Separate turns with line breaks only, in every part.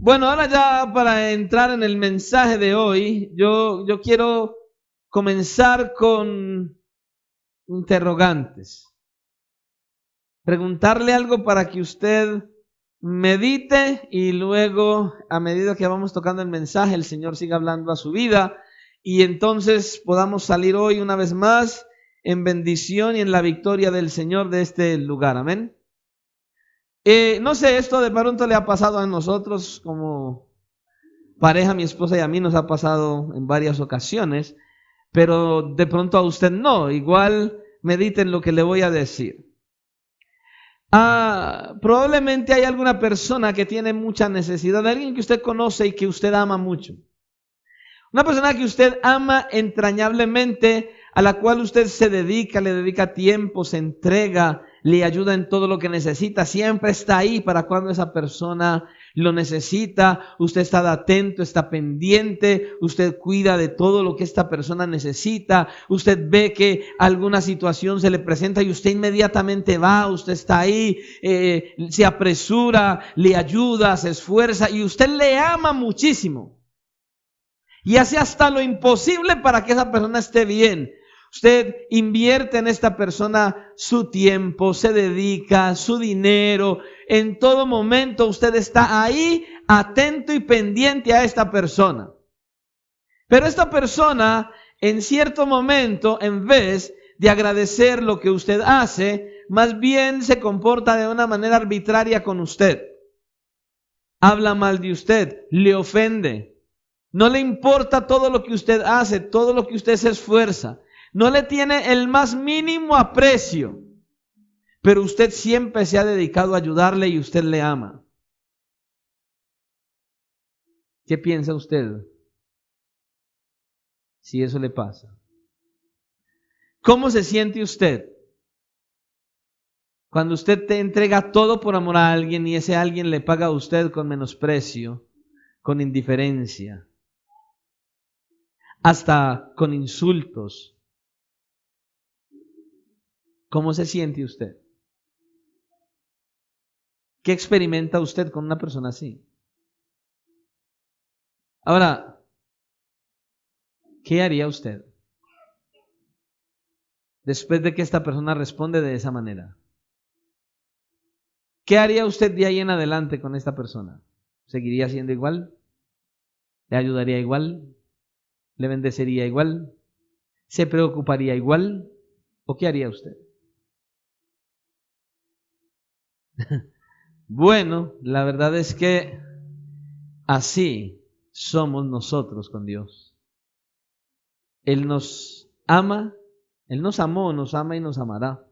Bueno, ahora ya para entrar en el mensaje de hoy, yo quiero comenzar con interrogantes. Preguntarle algo para que usted medite y luego, a medida que vamos tocando el mensaje, el Señor siga hablando a su vida y entonces podamos salir hoy una vez más en bendición y en la victoria del Señor de este lugar. Amén. No sé, esto de pronto le ha pasado a nosotros como pareja, mi esposa y a mí nos ha pasado en varias ocasiones, pero de pronto a usted no. Igual mediten lo que le voy a decir. Probablemente hay alguna persona que tiene mucha necesidad, de alguien que usted conoce y que usted ama mucho. Una persona que usted ama entrañablemente, a la cual usted se dedica, le dedica tiempo, se entrega, le ayuda en todo lo que necesita, siempre está ahí para cuando esa persona lo necesita, usted está atento, está pendiente, usted cuida de todo lo que esta persona necesita, usted ve que alguna situación se le presenta y usted inmediatamente va, usted está ahí, se apresura, le ayuda, se esfuerza y usted le ama muchísimo. Y hace hasta lo imposible para que esa persona esté bien. Usted invierte en esta persona su tiempo, se dedica, su dinero. En todo momento usted está ahí atento y pendiente a esta persona. Pero esta persona en cierto momento, en vez de agradecer lo que usted hace, más bien se comporta de una manera arbitraria con usted. Habla mal de usted, le ofende. No le importa todo lo que usted hace, todo lo que usted se esfuerza. No le tiene el más mínimo aprecio. Pero usted siempre se ha dedicado a ayudarle y usted le ama. ¿Qué piensa usted si eso le pasa? ¿Cómo se siente usted cuando usted te entrega todo por amor a alguien y ese alguien le paga a usted con menosprecio, con indiferencia, hasta con insultos? ¿Cómo se siente usted? ¿Qué experimenta usted con una persona así? Ahora, ¿qué haría usted después de que esta persona responde de esa manera? ¿Qué haría usted de ahí en adelante con esta persona? ¿Seguiría siendo igual? ¿Le ayudaría igual? ¿Le bendecería igual? ¿Se preocuparía igual? ¿O qué haría usted? Bueno, la verdad es que así somos nosotros con Dios. Él nos ama, Él nos amó, nos ama y nos amará.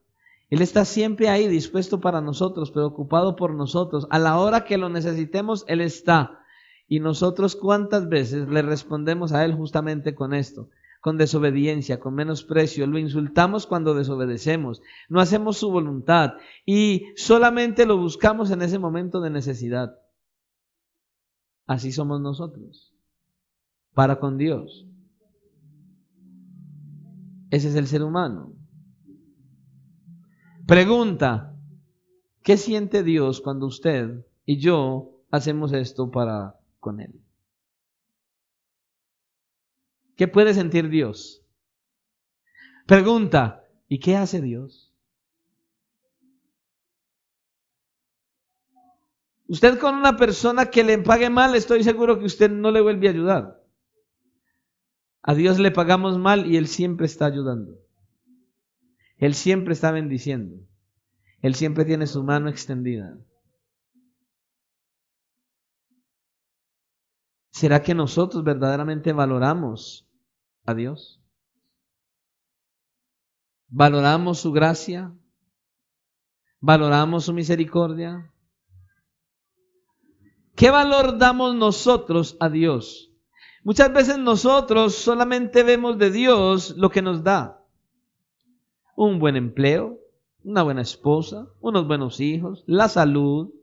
Él está siempre ahí dispuesto para nosotros, preocupado por nosotros. A la hora que lo necesitemos, Él está. Y nosotros cuántas veces le respondemos a Él justamente con esto, con desobediencia, con menosprecio. Lo insultamos cuando desobedecemos, no hacemos su voluntad y solamente lo buscamos en ese momento de necesidad. Así somos nosotros, para con Dios. Ese es el ser humano. Pregunta, ¿qué siente Dios cuando usted y yo hacemos esto para con Él? ¿Qué puede sentir Dios? Pregunta, ¿y qué hace Dios? Usted con una persona que le pague mal, estoy seguro que usted no le vuelve a ayudar. A Dios le pagamos mal y Él siempre está ayudando. Él siempre está bendiciendo. Él siempre tiene su mano extendida. ¿Será que nosotros verdaderamente valoramos a Dios? ¿Valoramos su gracia? ¿Valoramos su misericordia? ¿Qué valor damos nosotros a Dios? Muchas veces nosotros solamente vemos de Dios lo que nos da. Un buen empleo, una buena esposa, unos buenos hijos, la salud,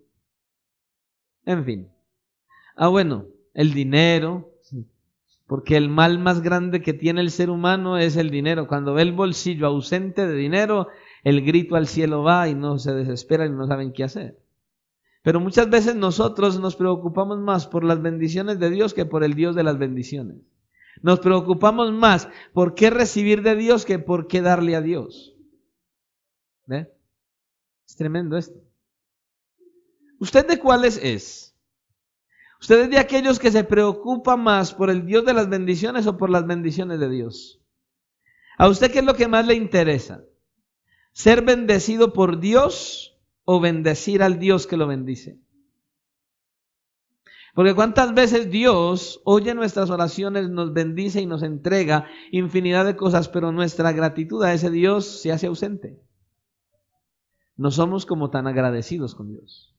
en fin. Bueno, el dinero, porque el mal más grande que tiene el ser humano es el dinero. Cuando ve el bolsillo ausente de dinero, el grito al cielo va y no se desesperan y no saben qué hacer. Pero muchas veces nosotros nos preocupamos más por las bendiciones de Dios que por el Dios de las bendiciones. Nos preocupamos más por qué recibir de Dios que por qué darle a Dios. ¿Ve? Es tremendo esto. ¿Usted de cuáles es? ¿Usted es de aquellos que se preocupan más por el Dios de las bendiciones o por las bendiciones de Dios? ¿A usted qué es lo que más le interesa? ¿Ser bendecido por Dios o bendecir al Dios que lo bendice? Porque cuántas veces Dios oye nuestras oraciones, nos bendice y nos entrega infinidad de cosas, pero nuestra gratitud a ese Dios se hace ausente. No somos como tan agradecidos con Dios.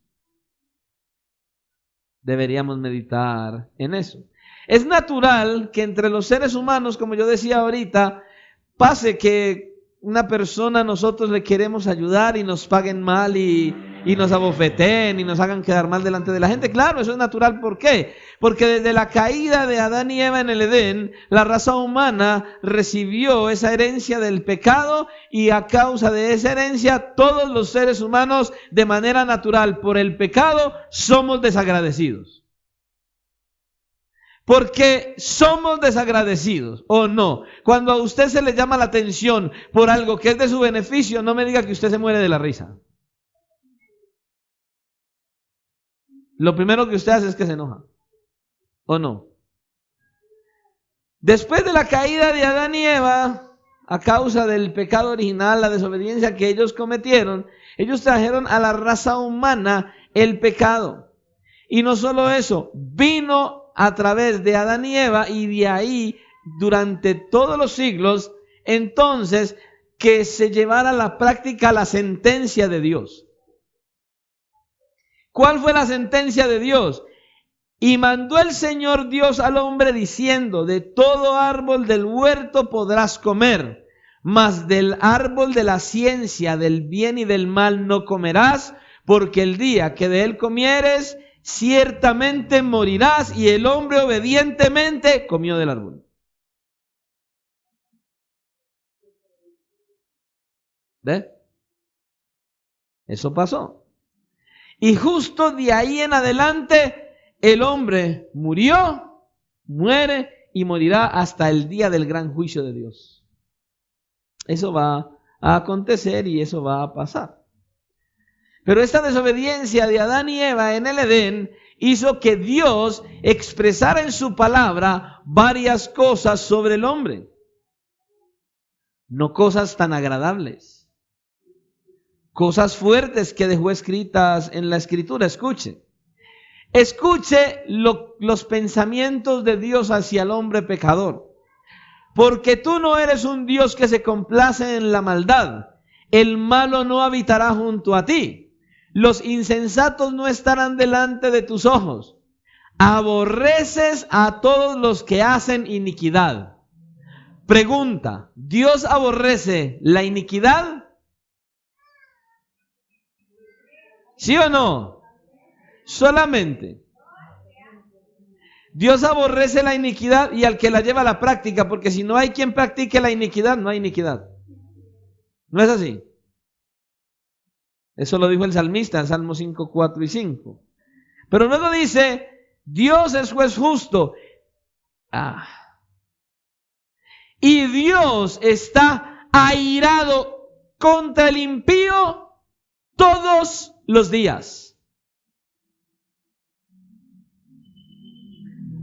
Deberíamos meditar en eso. Es natural que entre los seres humanos, como yo decía ahorita, pase que una persona nosotros le queremos ayudar y nos paguen mal y nos abofeteen y nos hagan quedar mal delante de la gente. Claro, eso es natural. ¿Por qué? Porque desde la caída de Adán y Eva en el Edén, la raza humana recibió esa herencia del pecado y a causa de esa herencia, todos los seres humanos de manera natural por el pecado somos desagradecidos. Porque somos desagradecidos, ¿o no? Cuando a usted se le llama la atención por algo que es de su beneficio, no me diga que usted se muere de la risa. Lo primero que usted hace es que se enoja, ¿o no? Después de la caída de Adán y Eva, a causa del pecado original, la desobediencia que ellos cometieron, ellos trajeron a la raza humana el pecado. Y no solo eso, vino a través de Adán y Eva y de ahí durante todos los siglos, entonces que se llevara a la práctica la sentencia de Dios. ¿Cuál fue la sentencia de Dios? Y mandó el Señor Dios al hombre diciendo, de todo árbol del huerto podrás comer, mas del árbol de la ciencia del bien y del mal no comerás, porque el día que de él comieres, ciertamente morirás. Y el hombre obedientemente comió del árbol. ¿Ve? Eso pasó. Y justo de ahí en adelante, el hombre murió, muere y morirá hasta el día del gran juicio de Dios. Eso va a acontecer y eso va a pasar. Pero esta desobediencia de Adán y Eva en el Edén hizo que Dios expresara en su palabra varias cosas sobre el hombre. No cosas tan agradables. Cosas fuertes que dejó escritas en la Escritura. Escuche. Escuche los pensamientos de Dios hacia el hombre pecador. Porque tú no eres un Dios que se complace en la maldad. El malo no habitará junto a ti. Los insensatos no estarán delante de tus ojos. Aborreces a todos los que hacen iniquidad. Pregunta, ¿Dios aborrece la iniquidad? ¿Sí o no? Solamente. Dios aborrece la iniquidad y al que la lleva a la práctica, porque si no hay quien practique la iniquidad, no hay iniquidad. ¿No es así? Eso lo dijo el salmista en Salmos 5, 4 y 5. Pero luego dice, Dios es juez justo. Y Dios está airado contra el impío todos los días.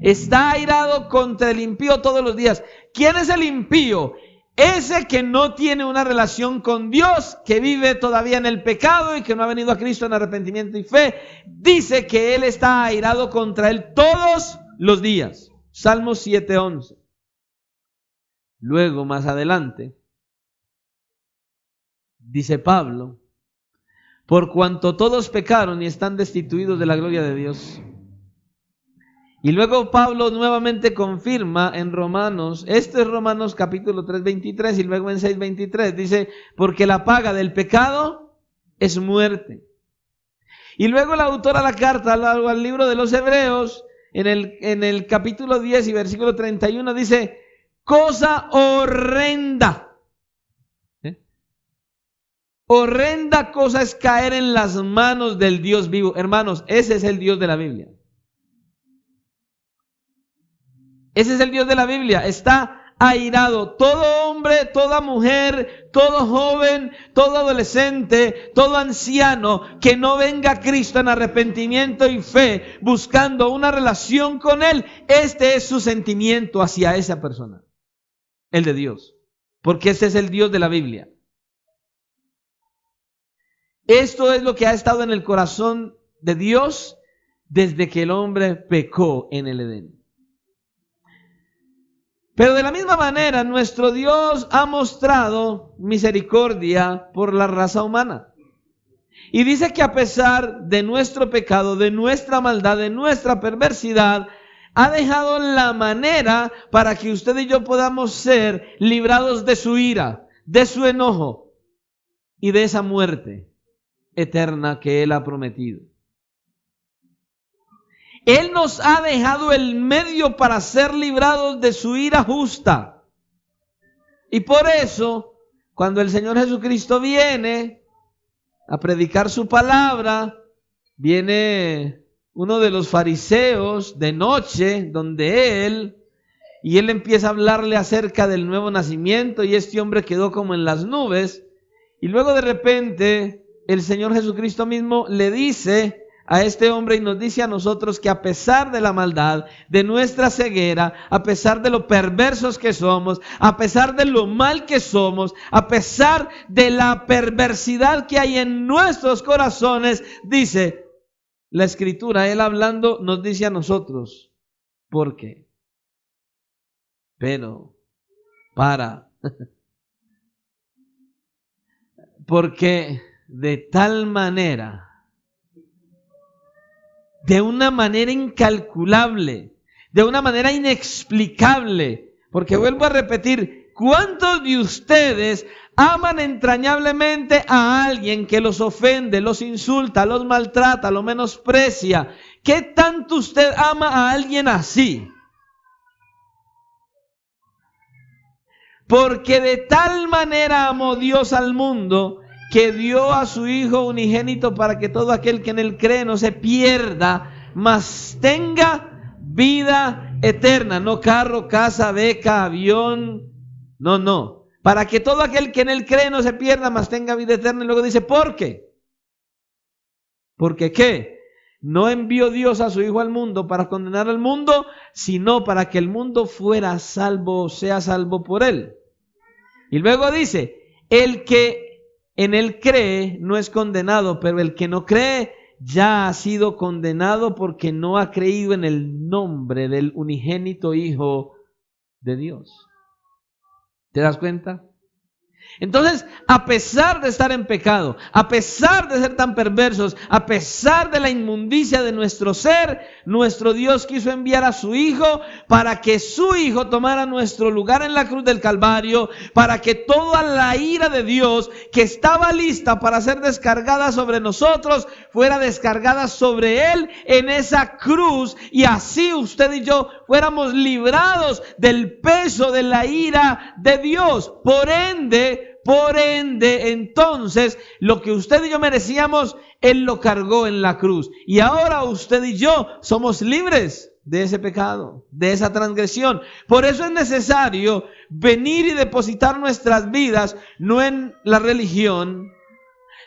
Está airado contra el impío todos los días. ¿Quién es el impío? Ese que no tiene una relación con Dios, que vive todavía en el pecado y que no ha venido a Cristo en arrepentimiento y fe, dice que Él está airado contra él todos los días. Salmos 7:11. Luego, más adelante, dice Pablo, por cuanto todos pecaron y están destituidos de la gloria de Dios. Y luego Pablo nuevamente confirma en Romanos, este es Romanos capítulo 3:23 y luego en 6:23 dice, porque la paga del pecado es muerte. Y luego el autor a la carta, al libro de los Hebreos, en el capítulo 10 y versículo 31 dice, cosa horrenda. Horrenda cosa es caer en las manos del Dios vivo. Hermanos, ese es el Dios de la Biblia. Ese es el Dios de la Biblia. Está airado. Todo hombre, toda mujer, todo joven, todo adolescente, todo anciano que no venga a Cristo en arrepentimiento y fe, buscando una relación con Él, este es su sentimiento hacia esa persona, el de Dios, porque ese es el Dios de la Biblia. Esto es lo que ha estado en el corazón de Dios desde que el hombre pecó en el Edén. Pero de la misma manera, nuestro Dios ha mostrado misericordia por la raza humana. Y dice que a pesar de nuestro pecado, de nuestra maldad, de nuestra perversidad, ha dejado la manera para que usted y yo podamos ser librados de su ira, de su enojo y de esa muerte eterna que Él ha prometido. Él nos ha dejado el medio para ser librados de su ira justa. Y por eso, cuando el Señor Jesucristo viene a predicar su palabra, viene uno de los fariseos de noche donde Él empieza a hablarle acerca del nuevo nacimiento, y este hombre quedó como en las nubes. Y luego de repente el Señor Jesucristo mismo le dice a este hombre y nos dice a nosotros que a pesar de la maldad, de nuestra ceguera, a pesar de lo perversos que somos, a pesar de lo mal que somos, a pesar de la perversidad que hay en nuestros corazones, dice la Escritura, Él hablando nos dice a nosotros, ¿por qué? Pero, porque de tal manera, de una manera incalculable, de una manera inexplicable, porque vuelvo a repetir, ¿cuántos de ustedes aman entrañablemente a alguien que los ofende, los insulta, los maltrata, los menosprecia? ¿Qué tanto usted ama a alguien así? Porque de tal manera amó Dios al mundo que dio a su Hijo unigénito para que todo aquel que en Él cree no se pierda, mas tenga vida eterna. No carro, casa, beca, avión, no. Para que todo aquel que en Él cree no se pierda, mas tenga vida eterna. Y luego dice, ¿por qué? ¿Porque qué? No envió Dios a su Hijo al mundo para condenar al mundo, sino para que el mundo fuera salvo, sea salvo por Él. Y luego dice, el que en Él cree no es condenado, pero el que no cree ya ha sido condenado porque no ha creído en el nombre del unigénito Hijo de Dios. ¿Te das cuenta? Entonces, a pesar de estar en pecado, a pesar de ser tan perversos, a pesar de la inmundicia de nuestro ser, nuestro Dios quiso enviar a su Hijo para que su Hijo tomara nuestro lugar en la cruz del Calvario, para que toda la ira de Dios que estaba lista para ser descargada sobre nosotros, fuera descargada sobre Él en esa cruz, y así usted y yo fuéramos librados del peso de la ira de Dios. Por ende, entonces, lo que usted y yo merecíamos, Él lo cargó en la cruz. Y ahora usted y yo somos libres de ese pecado, de esa transgresión. Por eso es necesario venir y depositar nuestras vidas, no en la religión,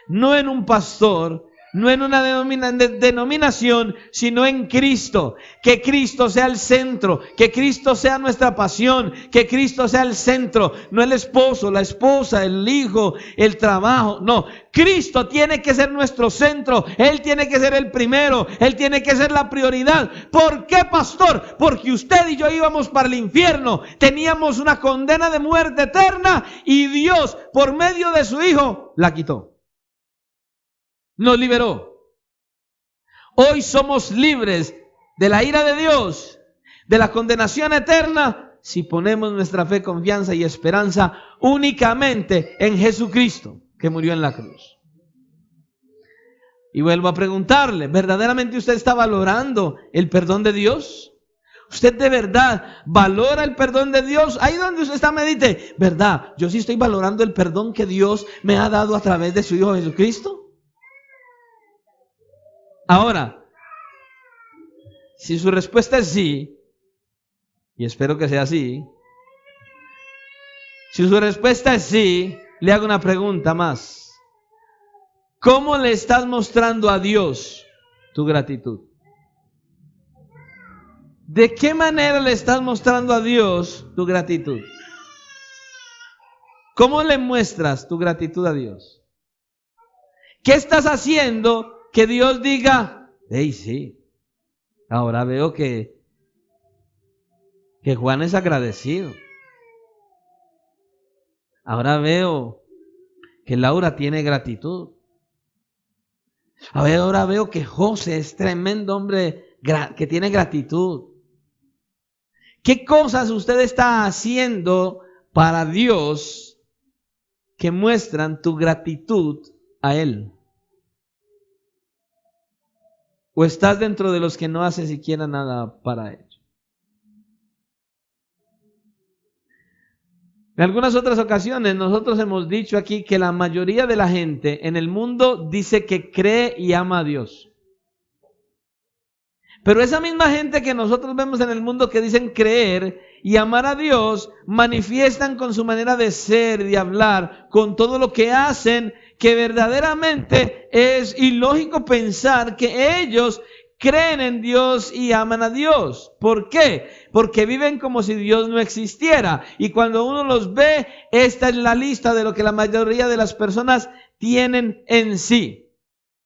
no en un pastor, no en una denominación, sino en Cristo. Que Cristo sea el centro, que Cristo sea nuestra pasión, que Cristo sea el centro, no el esposo, la esposa, el hijo, el trabajo. No, Cristo tiene que ser nuestro centro. Él tiene que ser el primero, Él tiene que ser la prioridad. ¿Por qué, pastor? Porque usted y yo íbamos para el infierno, teníamos una condena de muerte eterna y Dios, por medio de su Hijo, la quitó. Nos liberó. Hoy somos libres de la ira de Dios, de la condenación eterna, si ponemos nuestra fe, confianza y esperanza únicamente en Jesucristo, que murió en la cruz. Y vuelvo a preguntarle, ¿verdaderamente usted está valorando el perdón de Dios? ¿Usted de verdad valora el perdón de Dios? Ahí donde usted está, medite, ¿verdad? Yo sí estoy valorando el perdón que Dios me ha dado a través de su Hijo Jesucristo. Ahora, si su respuesta es sí, y espero que sea así, si su respuesta es sí, le hago una pregunta más. ¿Cómo le estás mostrando a Dios tu gratitud? ¿De qué manera le estás mostrando a Dios tu gratitud? ¿Cómo le muestras tu gratitud a Dios? ¿Qué estás haciendo que Dios diga, hey, sí, ahora veo que Juan es agradecido? Ahora veo que Laura tiene gratitud. Ahora veo que José es tremendo hombre que tiene gratitud. ¿Qué cosas usted está haciendo para Dios que muestran tu gratitud a Él? ¿O estás dentro de los que no hacen siquiera nada para Él? En algunas otras ocasiones nosotros hemos dicho aquí que la mayoría de la gente en el mundo dice que cree y ama a Dios. Pero esa misma gente que nosotros vemos en el mundo que dicen creer y amar a Dios, manifiestan con su manera de ser y de hablar, con todo lo que hacen, que verdaderamente es ilógico pensar que ellos creen en Dios y aman a Dios. ¿Por qué? Porque viven como si Dios no existiera. Y cuando uno los ve, esta es la lista de lo que la mayoría de las personas tienen en sí.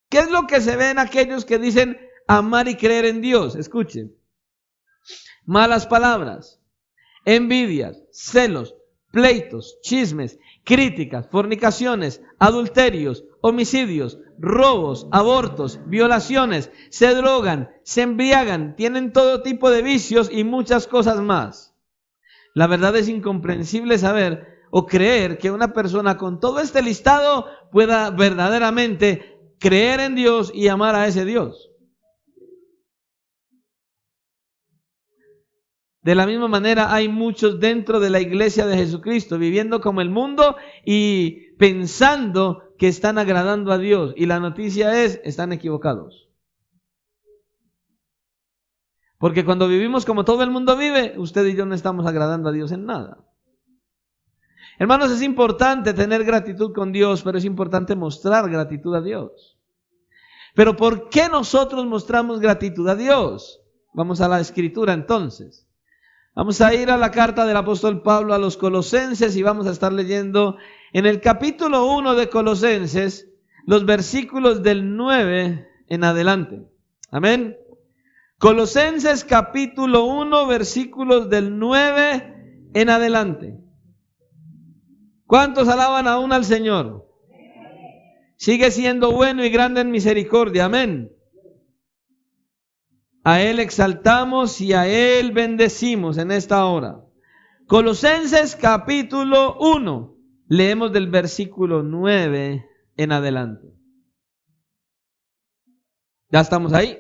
¿Qué es lo que se ve en aquellos que dicen amar y creer en Dios? Escuchen. Malas palabras, envidias, celos, pleitos, chismes, críticas, fornicaciones, adulterios, homicidios, robos, abortos, violaciones, se drogan, se embriagan, tienen todo tipo de vicios y muchas cosas más. La verdad es incomprensible saber o creer que una persona con todo este listado pueda verdaderamente creer en Dios y amar a ese Dios. De la misma manera hay muchos dentro de la iglesia de Jesucristo viviendo como el mundo y pensando que están agradando a Dios. Y la noticia es, están equivocados. Porque cuando vivimos como todo el mundo vive, usted y yo no estamos agradando a Dios en nada. Hermanos, es importante tener gratitud con Dios, pero es importante mostrar gratitud a Dios. Pero ¿por qué nosotros mostramos gratitud a Dios? Vamos a la Escritura entonces. Vamos a ir a la carta del apóstol Pablo a los Colosenses y vamos a estar leyendo en el capítulo 1 de Colosenses los versículos del 9 en adelante. Amén. Colosenses capítulo 1 versículos del 9 en adelante. ¿Cuántos alaban aún al Señor? Sigue siendo bueno y grande en misericordia. Amén. A Él exaltamos y a Él bendecimos en esta hora. Colosenses capítulo 1. Leemos del versículo 9 en adelante. ¿Ya estamos ahí?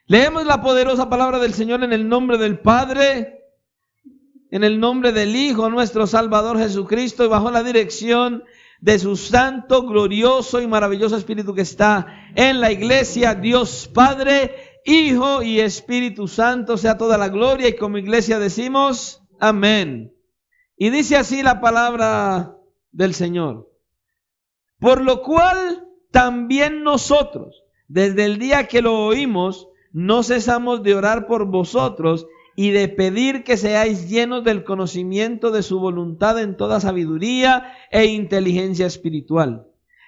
Leemos la poderosa palabra del Señor en el nombre del Padre, en el nombre del Hijo, nuestro Salvador Jesucristo, y bajo la dirección de su santo, glorioso y maravilloso Espíritu que está en la iglesia. Dios Padre, Hijo y Espíritu Santo, sea toda la gloria, y como iglesia decimos amén. Y dice así la palabra del Señor: por lo cual también nosotros, desde el día que lo oímos, no cesamos de orar por vosotros y de pedir que seáis llenos del conocimiento de su voluntad en toda sabiduría e inteligencia espiritual,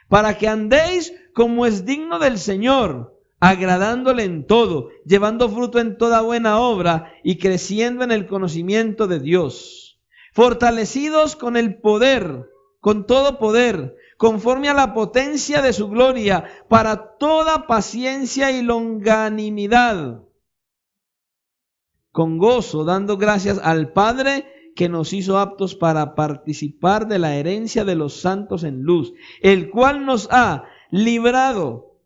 para que andéis como es digno del Señor, agradándole en todo, llevando fruto en toda buena obra y creciendo en el conocimiento de Dios, fortalecidos con el poder, con todo poder, conforme a la potencia de su gloria, para toda paciencia y longanimidad, con gozo, dando gracias al Padre que nos hizo aptos para participar de la herencia de los santos en luz, el cual nos ha librado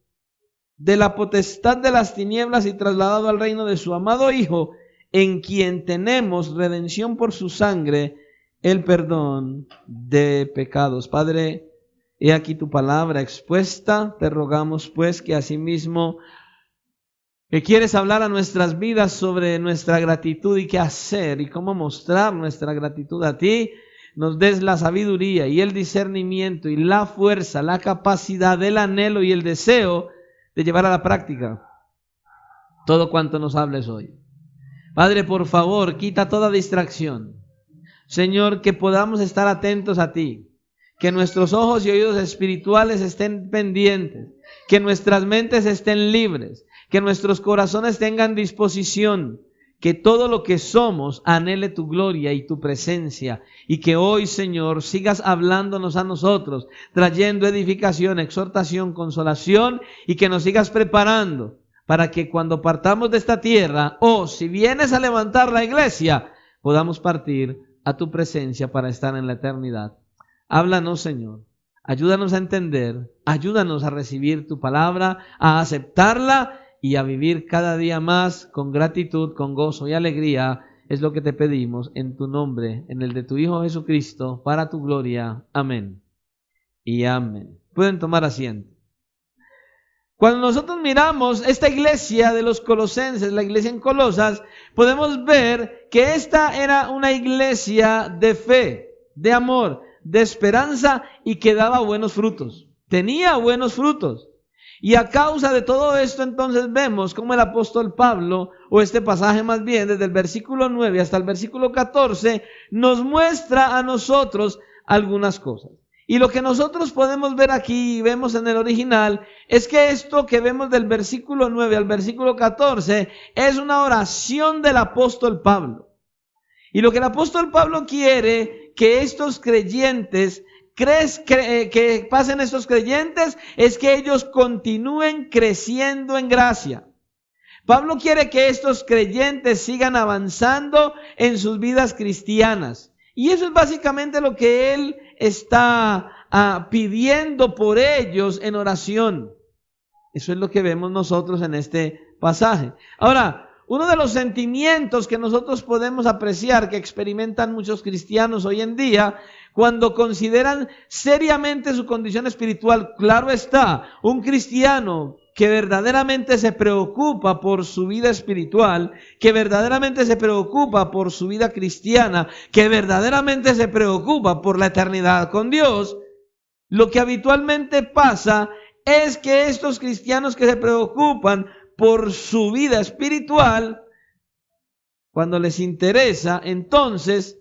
de la potestad de las tinieblas y trasladado al reino de su amado Hijo, en quien tenemos redención por su sangre, el perdón de pecados. Padre, he aquí tu palabra expuesta. Te rogamos pues que asimismo que quieres hablar a nuestras vidas sobre nuestra gratitud y qué hacer y cómo mostrar nuestra gratitud a ti, nos des la sabiduría y el discernimiento y la fuerza, la capacidad, el anhelo y el deseo de llevar a la práctica todo cuanto nos hables hoy. Padre, por favor, quita toda distracción. Señor, que podamos estar atentos a ti, que nuestros ojos y oídos espirituales estén pendientes, que nuestras mentes estén libres, que nuestros corazones tengan disposición, que todo lo que somos anhele tu gloria y tu presencia, y que hoy, Señor, sigas hablándonos a nosotros, trayendo edificación, exhortación, consolación, y que nos sigas preparando para que cuando partamos de esta tierra, o si vienes a levantar la iglesia, podamos partir a tu presencia para estar en la eternidad. Háblanos, Señor. Ayúdanos a entender, ayúdanos a recibir tu palabra, a aceptarla y a vivir cada día más con gratitud, con gozo y alegría. Es lo que te pedimos en tu nombre, en el de tu Hijo Jesucristo, para tu gloria. Amén y amén. Pueden tomar asiento. Cuando nosotros miramos esta iglesia de los colosenses, la iglesia en Colosas, podemos ver que esta era una iglesia de fe, de amor, de esperanza y que daba buenos frutos. Tenía buenos frutos. Y a causa de todo esto, entonces vemos cómo el apóstol Pablo, o este pasaje más bien, desde el versículo 9 hasta el versículo 14, nos muestra a nosotros algunas cosas. Y lo que nosotros podemos ver aquí y vemos en el original es que esto que vemos del versículo 9 al versículo 14 es una oración del apóstol Pablo. Y lo que el apóstol Pablo quiere que estos creyentes, que pasen estos creyentes, es que ellos continúen creciendo en gracia. Pablo quiere que estos creyentes sigan avanzando en sus vidas cristianas. Y eso es básicamente lo que él está pidiendo por ellos en oración. Eso es lo que vemos nosotros en este pasaje. Ahora, uno de los sentimientos que nosotros podemos apreciar que experimentan muchos cristianos hoy en día cuando consideran seriamente su condición espiritual, claro está, un cristiano que verdaderamente se preocupa por su vida espiritual, que verdaderamente se preocupa por su vida cristiana, que verdaderamente se preocupa por la eternidad con Dios, lo que habitualmente pasa es que estos cristianos que se preocupan por su vida espiritual, cuando les interesa, entonces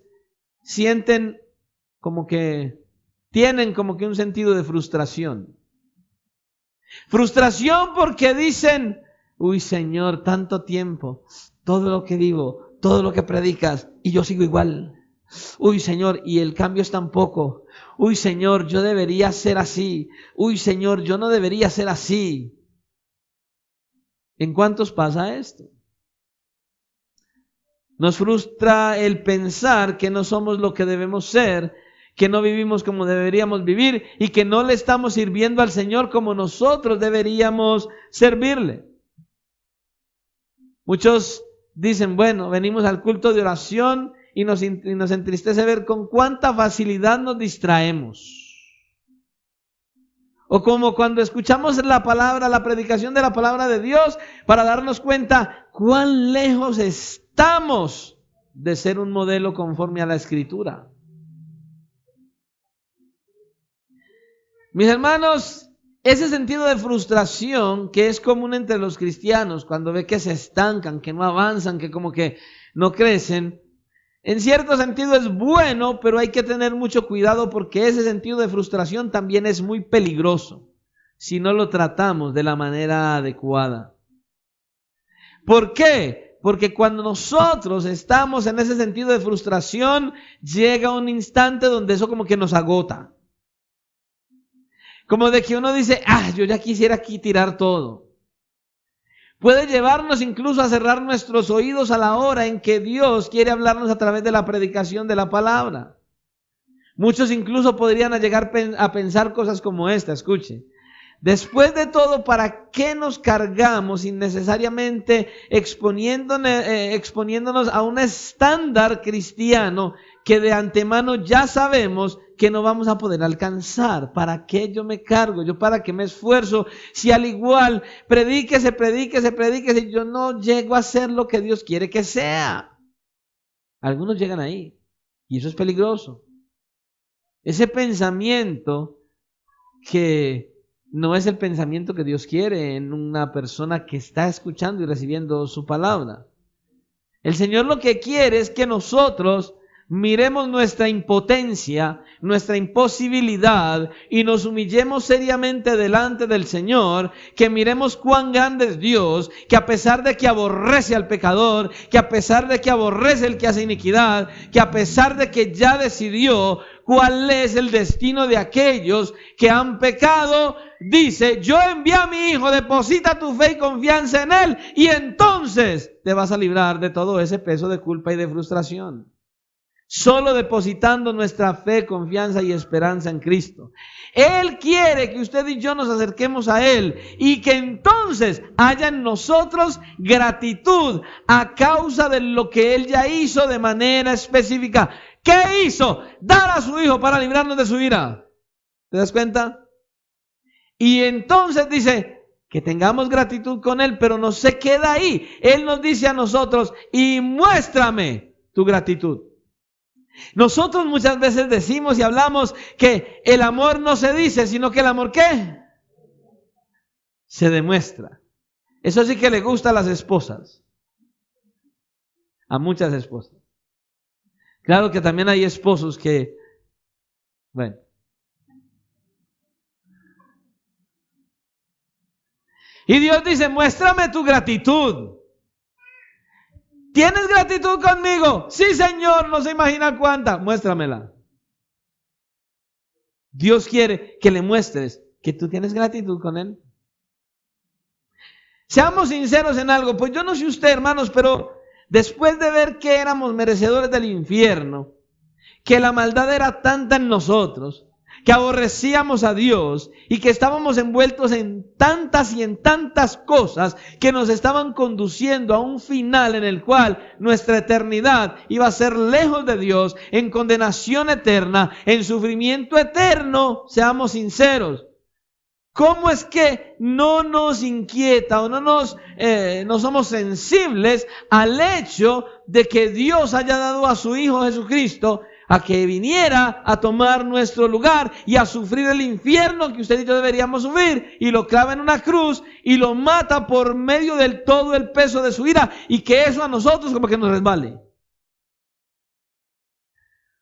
sienten como que, tienen como que un sentido de frustración. Frustración porque dicen, uy Señor, tanto tiempo, todo lo que digo, todo lo que predicas, y yo sigo igual. Uy Señor, y el cambio es tan poco. Uy Señor, yo debería ser así. Uy Señor, yo no debería ser así. ¿En cuántos pasa esto? Nos frustra el pensar que no somos lo que debemos ser, que no vivimos como deberíamos vivir y que no le estamos sirviendo al Señor como nosotros deberíamos servirle. Muchos dicen, bueno, venimos al culto de oración y nos entristece ver con cuánta facilidad nos distraemos. O como cuando escuchamos la palabra, la predicación de la palabra de Dios, para darnos cuenta cuán lejos estamos de ser un modelo conforme a la Escritura. Mis hermanos, ese sentido de frustración que es común entre los cristianos cuando ve que se estancan, que no avanzan, que como que no crecen, en cierto sentido es bueno, pero hay que tener mucho cuidado porque ese sentido de frustración también es muy peligroso si no lo tratamos de la manera adecuada. ¿Por qué? Porque cuando nosotros estamos en ese sentido de frustración, llega un instante donde eso como que nos agota. Como de que uno dice, yo ya quisiera aquí tirar todo. Puede llevarnos incluso a cerrar nuestros oídos a la hora en que Dios quiere hablarnos a través de la predicación de la palabra. Muchos incluso podrían llegar a pensar cosas como esta, escuche. Después de todo, ¿para qué nos cargamos innecesariamente exponiéndonos a un estándar cristiano que de antemano ya sabemos que no vamos a poder alcanzar? ¿Para qué yo me cargo? ¿Yo para qué me esfuerzo? Si al igual predíquese y yo no llego a ser lo que Dios quiere que sea. Algunos llegan ahí y eso es peligroso. Ese pensamiento que no es el pensamiento que Dios quiere en una persona que está escuchando y recibiendo su palabra. El Señor lo que quiere es que nosotros miremos nuestra impotencia, nuestra imposibilidad y nos humillemos seriamente delante del Señor, que miremos cuán grande es Dios, que a pesar de que aborrece al pecador, que a pesar de que aborrece el que hace iniquidad, que a pesar de que ya decidió cuál es el destino de aquellos que han pecado, dice: yo envié a mi Hijo, deposita tu fe y confianza en Él y entonces te vas a librar de todo ese peso de culpa y de frustración. Solo depositando nuestra fe, confianza y esperanza en Cristo. Él quiere que usted y yo nos acerquemos a Él y que entonces haya en nosotros gratitud a causa de lo que Él ya hizo de manera específica. ¿Qué hizo? Dar a su Hijo para librarnos de su ira. ¿Te das cuenta? Y entonces dice que tengamos gratitud con Él, pero no se queda ahí. Él nos dice a nosotros: y muéstrame tu gratitud. Nosotros muchas veces decimos y hablamos que el amor no se dice, sino que el amor ¿qué? Se demuestra. Eso sí que le gusta a las esposas. A muchas esposas. Claro que también hay esposos que, bueno. Y Dios dice: muéstrame tu gratitud. ¿Tienes gratitud conmigo? Sí, Señor, no se imagina cuánta. Muéstramela. Dios quiere que le muestres que tú tienes gratitud con Él. Seamos sinceros en algo. Pues yo no sé usted, hermanos, pero después de ver que éramos merecedores del infierno, que la maldad era tanta en nosotros, que aborrecíamos a Dios y que estábamos envueltos en tantas y en tantas cosas que nos estaban conduciendo a un final en el cual nuestra eternidad iba a ser lejos de Dios, en condenación eterna, en sufrimiento eterno. Seamos sinceros. ¿Cómo es que no nos inquieta o no somos sensibles al hecho de que Dios haya dado a su Hijo Jesucristo a que viniera a tomar nuestro lugar y a sufrir el infierno que usted y yo deberíamos sufrir, y lo clava en una cruz y lo mata por medio del todo el peso de su ira, y que eso a nosotros como que nos resbale?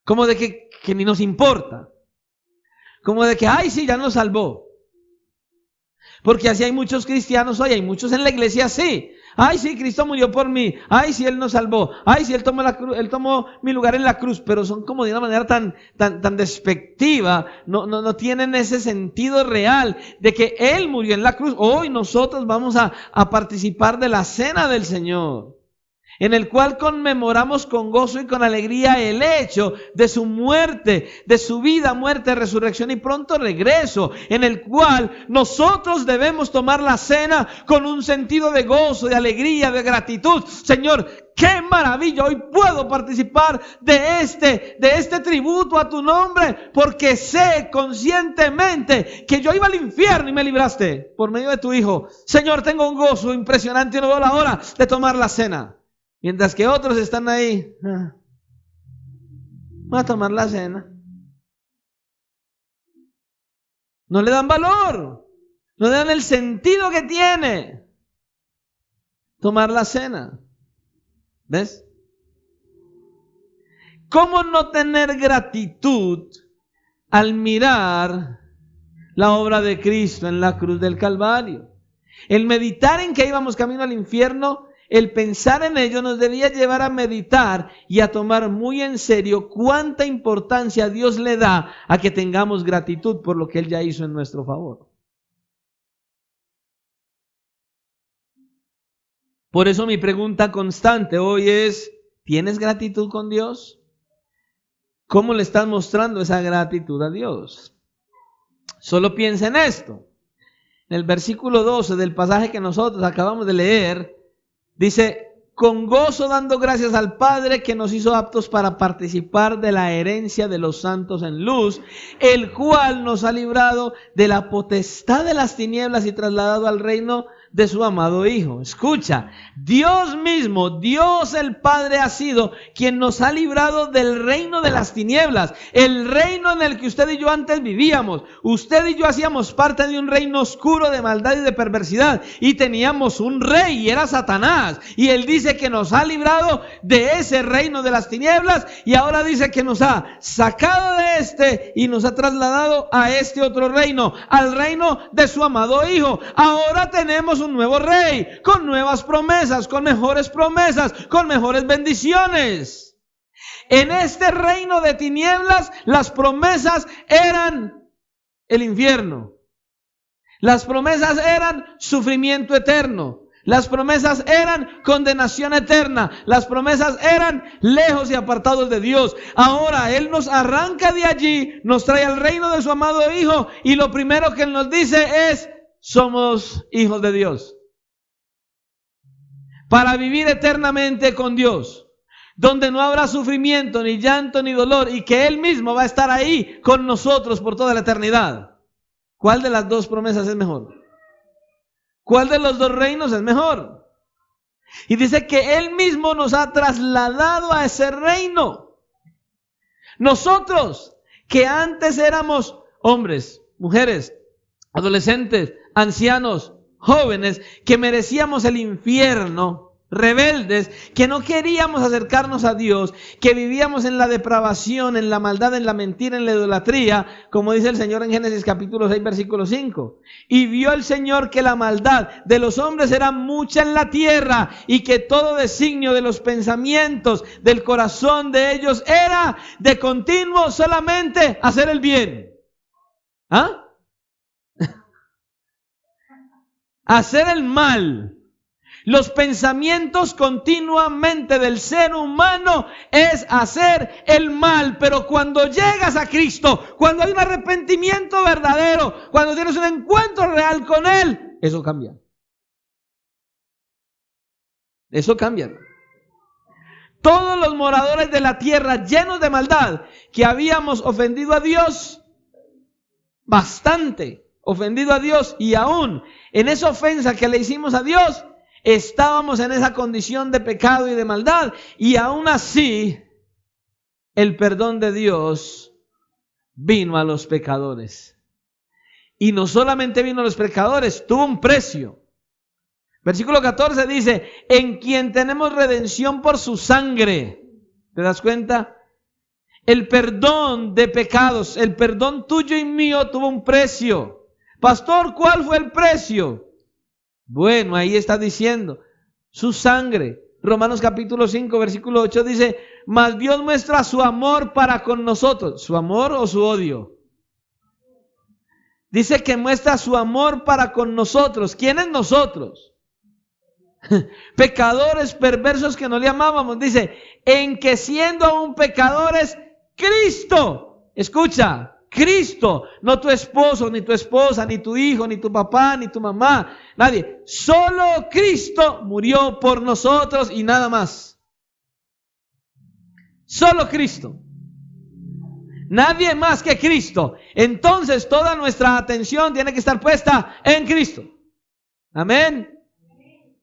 Como de que ni nos importa. Como de que, ay, sí, ya nos salvó. Porque así hay muchos cristianos hoy, hay muchos en la iglesia así. Ay, sí, Cristo murió por mí. Ay, sí, Él nos salvó. Ay, sí, Él tomó mi lugar en la cruz. Pero son como de una manera tan despectiva. No tienen ese sentido real de que Él murió en la cruz. Hoy nosotros vamos a participar de la cena del Señor, en el cual conmemoramos con gozo y con alegría el hecho de su muerte, de su vida, muerte, resurrección y pronto regreso, en el cual nosotros debemos tomar la cena con un sentido de gozo, de alegría, de gratitud. Señor, ¡qué maravilla! Hoy puedo participar de este tributo a tu nombre, porque sé conscientemente que yo iba al infierno y me libraste por medio de tu Hijo. Señor, tengo un gozo impresionante y no veo la hora de tomar la cena. Mientras que otros están ahí, van a tomar la cena. No le dan valor, no le dan el sentido que tiene tomar la cena. ¿Ves? ¿Cómo no tener gratitud al mirar la obra de Cristo en la cruz del Calvario? El meditar en que íbamos camino al infierno, el pensar en ello nos debía llevar a meditar y a tomar muy en serio cuánta importancia Dios le da a que tengamos gratitud por lo que Él ya hizo en nuestro favor. Por eso mi pregunta constante hoy es: ¿tienes gratitud con Dios? ¿Cómo le estás mostrando esa gratitud a Dios? Solo piensa en esto. en el versículo 12 del pasaje que nosotros acabamos de leer, dice: con gozo dando gracias al Padre que nos hizo aptos para participar de la herencia de los santos en luz, el cual nos ha librado de la potestad de las tinieblas y trasladado al reino de su amado Hijo. Escucha, Dios mismo, Dios el Padre ha sido quien nos ha librado del reino de las tinieblas, el reino en el que usted y yo antes vivíamos. Usted y yo hacíamos parte de un reino oscuro de maldad y de perversidad, y teníamos un rey, y era Satanás, y él dice que nos ha librado de ese reino de las tinieblas, y ahora dice que nos ha sacado de este y nos ha trasladado a este otro reino, al reino de su amado Hijo. Ahora tenemos un nuevo rey, con nuevas promesas, con mejores bendiciones. En este reino de tinieblas, las promesas eran el infierno. Las promesas eran sufrimiento eterno. Las promesas eran condenación eterna. Las promesas eran lejos y apartados de Dios. Ahora Él nos arranca de allí, nos trae al reino de su amado Hijo, y lo primero que Él nos dice es: somos hijos de Dios. Para vivir eternamente con Dios, donde no habrá sufrimiento, ni llanto, ni dolor, y que Él mismo va a estar ahí con nosotros por toda la eternidad. ¿Cuál de las dos promesas es mejor? ¿Cuál de los dos reinos es mejor? Y dice que Él mismo nos ha trasladado a ese reino. Nosotros, que antes éramos hombres, mujeres, adolescentes, ancianos, jóvenes, que merecíamos el infierno, rebeldes, que no queríamos acercarnos a Dios, que vivíamos en la depravación, en la maldad, en la mentira, en la idolatría, como dice el Señor en Génesis capítulo 6, versículo 5. Y vio el Señor que la maldad de los hombres era mucha en la tierra, y que todo designio de los pensamientos del corazón de ellos era de continuo solamente hacer el bien. ¿Ah? Hacer el mal. Los pensamientos continuamente del ser humano es hacer el mal. Pero cuando llegas a Cristo, cuando hay un arrepentimiento verdadero, cuando tienes un encuentro real con Él, eso cambia. Eso cambia. Todos los moradores de la tierra llenos de maldad, que habíamos ofendido a Dios bastante, ofendido a Dios, y aún en esa ofensa que le hicimos a Dios, estábamos en esa condición de pecado y de maldad, y aún así el perdón de Dios vino a los pecadores. Y no solamente vino a los pecadores, tuvo un precio. Versículo 14 dice: en quien tenemos redención por su sangre. ¿Te das cuenta? El perdón de pecados, el perdón tuyo y mío tuvo un precio. Pastor, ¿cuál fue el precio? Bueno, ahí está diciendo: su sangre. Romanos capítulo 5, versículo 8 dice: mas Dios muestra su amor para con nosotros. ¿Su amor o su odio? Dice que muestra su amor para con nosotros. ¿Quiénes nosotros? Pecadores perversos que no le amábamos. Dice: en que siendo aún pecadores, Cristo, escucha, Cristo, no tu esposo, ni tu esposa, ni tu hijo, ni tu papá, ni tu mamá, nadie. Solo Cristo murió por nosotros y nada más. Solo Cristo. Nadie más que Cristo. Entonces toda nuestra atención tiene que estar puesta en Cristo. Amén.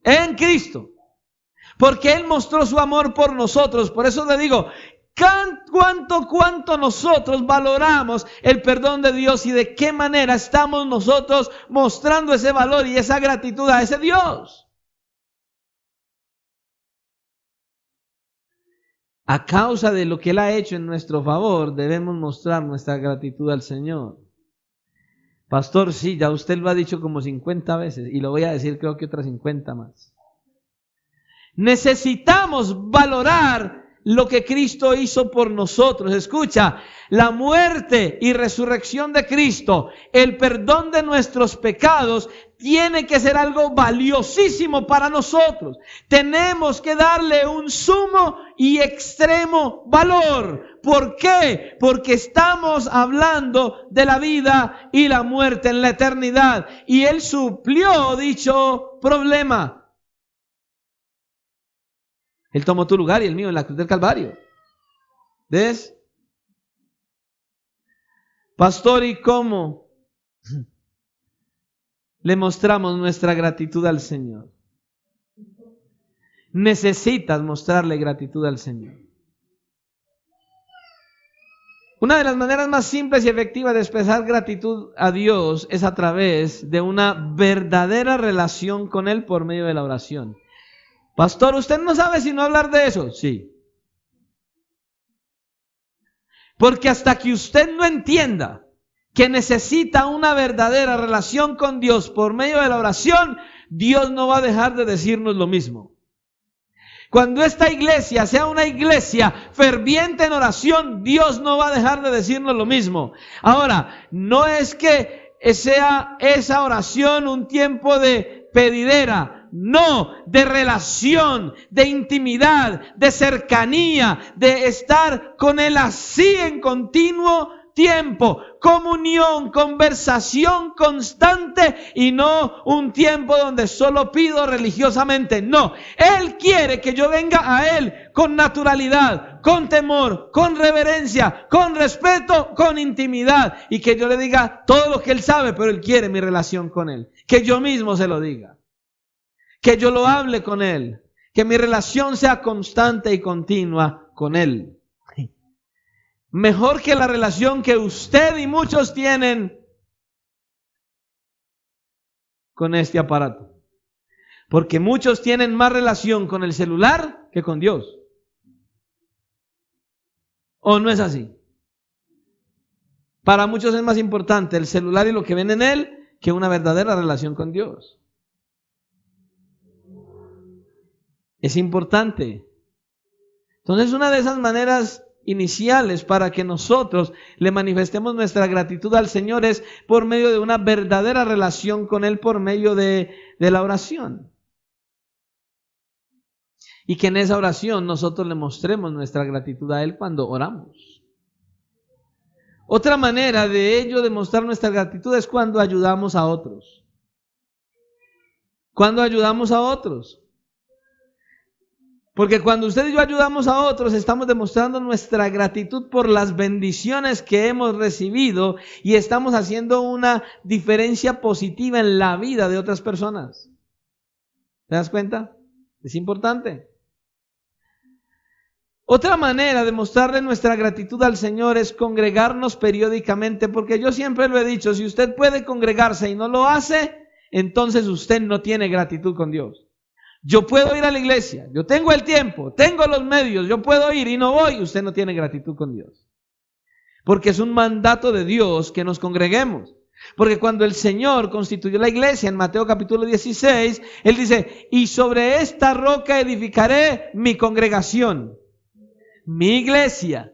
En Cristo. Porque Él mostró su amor por nosotros. Por eso le digo, cuánto nosotros valoramos el perdón de Dios, y de qué manera estamos nosotros mostrando ese valor y esa gratitud a ese Dios. A causa de lo que Él ha hecho en nuestro favor, debemos mostrar nuestra gratitud al Señor. Pastor, sí, ya usted lo ha dicho como 50 veces, y lo voy a decir creo que otras 50 más. Necesitamos valorar lo que Cristo hizo por nosotros. Escucha, la muerte y resurrección de Cristo, el perdón de nuestros pecados, tiene que ser algo valiosísimo para nosotros. Tenemos que darle un sumo y extremo valor. ¿Por qué? Porque estamos hablando de la vida y la muerte en la eternidad. Y Él suplió dicho problema. Él tomó tu lugar y el mío en la cruz del Calvario. ¿Ves? Pastor, ¿y cómo le mostramos nuestra gratitud al Señor? Necesitas mostrarle gratitud al Señor. Una de las maneras más simples y efectivas de expresar gratitud a Dios es a través de una verdadera relación con Él por medio de la oración. Pastor, ¿usted no sabe si no hablar de eso? Sí. Porque hasta que usted no entienda que necesita una verdadera relación con Dios por medio de la oración, Dios no va a dejar de decirnos lo mismo. Cuando esta iglesia sea una iglesia ferviente en oración, Dios no va a dejar de decirnos lo mismo. Ahora, no es que sea esa oración un tiempo de pedidera. No, de relación, de intimidad, de cercanía, de estar con Él así en continuo tiempo, comunión, conversación constante y no un tiempo donde solo pido religiosamente. No, Él quiere que yo venga a Él con naturalidad, con temor, con reverencia, con respeto, con intimidad y que yo le diga todo lo que Él sabe, pero Él quiere mi relación con Él, que yo mismo se lo diga. Que yo lo hable con Él, que mi relación sea constante y continua con Él. Mejor que la relación que usted y muchos tienen con este aparato. Porque muchos tienen más relación con el celular que con Dios. ¿O no es así? Para muchos es más importante el celular y lo que ven en él que una verdadera relación con Dios. Es importante. Entonces, una de esas maneras iniciales para que nosotros le manifestemos nuestra gratitud al Señor es por medio de una verdadera relación con Él, por medio de la oración. Y que en esa oración nosotros le mostremos nuestra gratitud a Él cuando oramos. Otra manera de ello, de mostrar nuestra gratitud, es cuando ayudamos a otros. Cuando ayudamos a otros. Porque cuando usted y yo ayudamos a otros, estamos demostrando nuestra gratitud por las bendiciones que hemos recibido y estamos haciendo una diferencia positiva en la vida de otras personas. ¿Te das cuenta? Es importante. Otra manera de mostrarle nuestra gratitud al Señor es congregarnos periódicamente, porque yo siempre lo he dicho, si usted puede congregarse y no lo hace, entonces usted no tiene gratitud con Dios. Yo puedo ir a la iglesia, yo tengo el tiempo, tengo los medios, yo puedo ir y no voy, usted no tiene gratitud con Dios. Porque es un mandato de Dios que nos congreguemos. Porque cuando el Señor constituyó la iglesia en Mateo capítulo 16, Él dice, y sobre esta roca edificaré mi congregación, mi iglesia.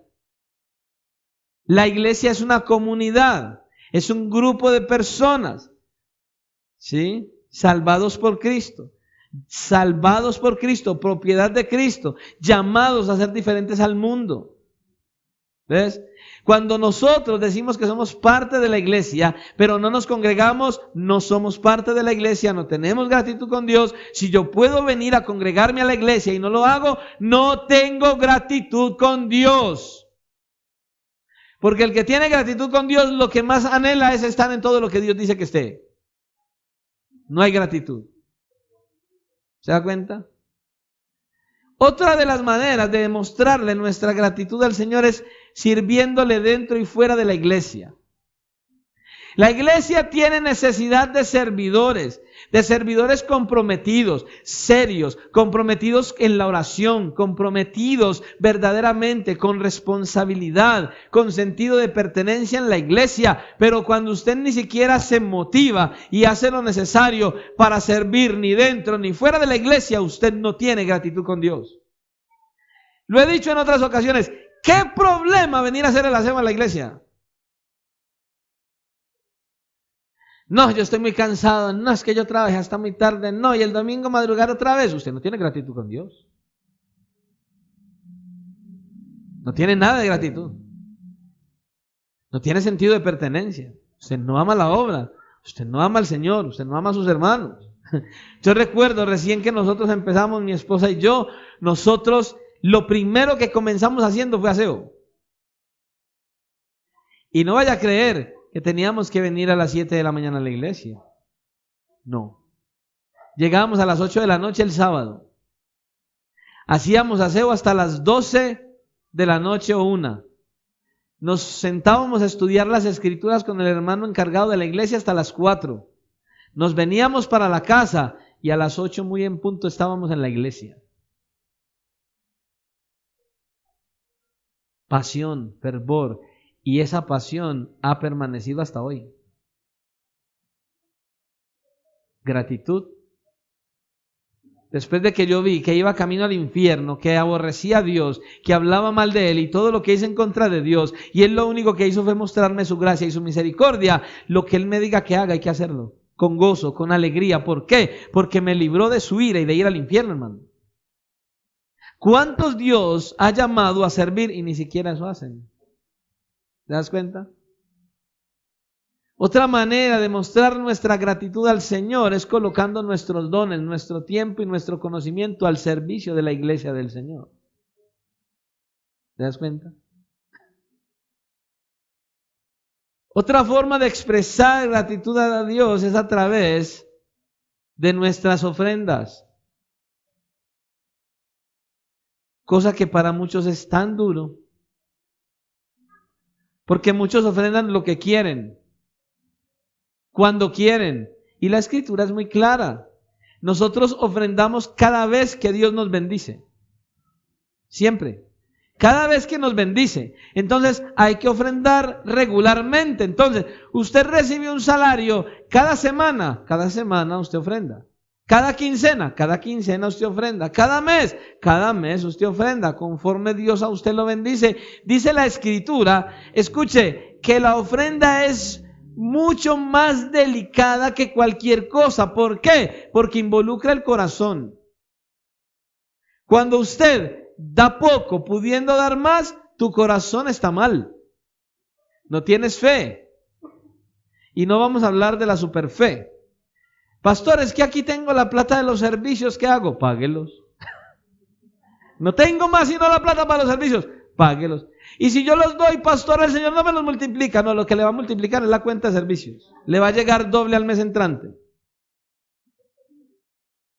La iglesia es una comunidad, es un grupo de personas, ¿sí? Salvados por Cristo. Salvados por Cristo, propiedad de Cristo, llamados a ser diferentes al mundo. ¿Ves? Cuando nosotros decimos que somos parte de la iglesia, pero no nos congregamos, no somos parte de la iglesia, no tenemos gratitud con Dios. Si yo puedo venir a congregarme a la iglesia y no lo hago, no tengo gratitud con Dios. Porque el que tiene gratitud con Dios, lo que más anhela es estar en todo lo que Dios dice que esté. No hay gratitud. ¿Se da cuenta? Otra de las maneras de demostrarle nuestra gratitud al Señor es sirviéndole dentro y fuera de la iglesia. La iglesia tiene necesidad de servidores comprometidos, serios, comprometidos en la oración, comprometidos verdaderamente, con responsabilidad, con sentido de pertenencia en la iglesia. Pero cuando usted ni siquiera se motiva y hace lo necesario para servir ni dentro ni fuera de la iglesia, usted no tiene gratitud con Dios. Lo he dicho en otras ocasiones. ¿Qué problema venir a hacer el aseo a la iglesia? No, yo estoy muy cansado. No, es que yo trabajé hasta muy tarde. No, y el domingo madrugar otra vez. Usted no tiene gratitud con Dios. No tiene nada de gratitud. No tiene sentido de pertenencia. Usted no ama la obra. Usted no ama al Señor. Usted no ama a sus hermanos. Yo recuerdo recién que nosotros empezamos, mi esposa y yo, nosotros lo primero que comenzamos haciendo fue aseo. Y no vaya a creer que teníamos que venir a las 7 de la mañana a la iglesia. No. Llegábamos a las 8 de la noche el sábado. Hacíamos aseo hasta las 12 de la noche o 1. Nos sentábamos a estudiar las escrituras con el hermano encargado de la iglesia hasta las 4. Nos veníamos para la casa y a las 8 muy en punto estábamos en la iglesia. Pasión, fervor, y esa pasión ha permanecido hasta hoy. Gratitud. Después de que yo vi que iba camino al infierno, que aborrecía a Dios, que hablaba mal de Él y todo lo que hice en contra de Dios, y Él lo único que hizo fue mostrarme su gracia y su misericordia, lo que Él me diga que haga hay que hacerlo, con gozo, con alegría. ¿Por qué? Porque me libró de su ira y de ir al infierno, hermano. ¿Cuántos Dios ha llamado a servir y ni siquiera eso hacen? ¿Te das cuenta? Otra manera de mostrar nuestra gratitud al Señor es colocando nuestros dones, nuestro tiempo y nuestro conocimiento al servicio de la iglesia del Señor. ¿Te das cuenta? Otra forma de expresar gratitud a Dios es a través de nuestras ofrendas. Cosa que para muchos es tan duro. Porque muchos ofrendan lo que quieren, cuando quieren. Y la escritura es muy clara. Nosotros ofrendamos cada vez que Dios nos bendice. Siempre. Cada vez que nos bendice. Entonces hay que ofrendar regularmente. Entonces, usted recibe un salario cada semana usted ofrenda. Cada quincena usted ofrenda. Cada mes usted ofrenda. Conforme Dios a usted lo bendice. Dice la escritura, escuche, que la ofrenda es mucho más delicada que cualquier cosa. ¿Por qué? Porque involucra el corazón. Cuando usted da poco pudiendo dar más, tu corazón está mal. No tienes fe. Y no vamos a hablar de la superfe. Pastor, es que aquí tengo la plata de los servicios, ¿qué hago? Páguelos. No tengo más sino la plata para los servicios, páguelos. Y si yo los doy, pastor, el Señor no me los multiplica. No, lo que le va a multiplicar es la cuenta de servicios. Le va a llegar doble al mes entrante.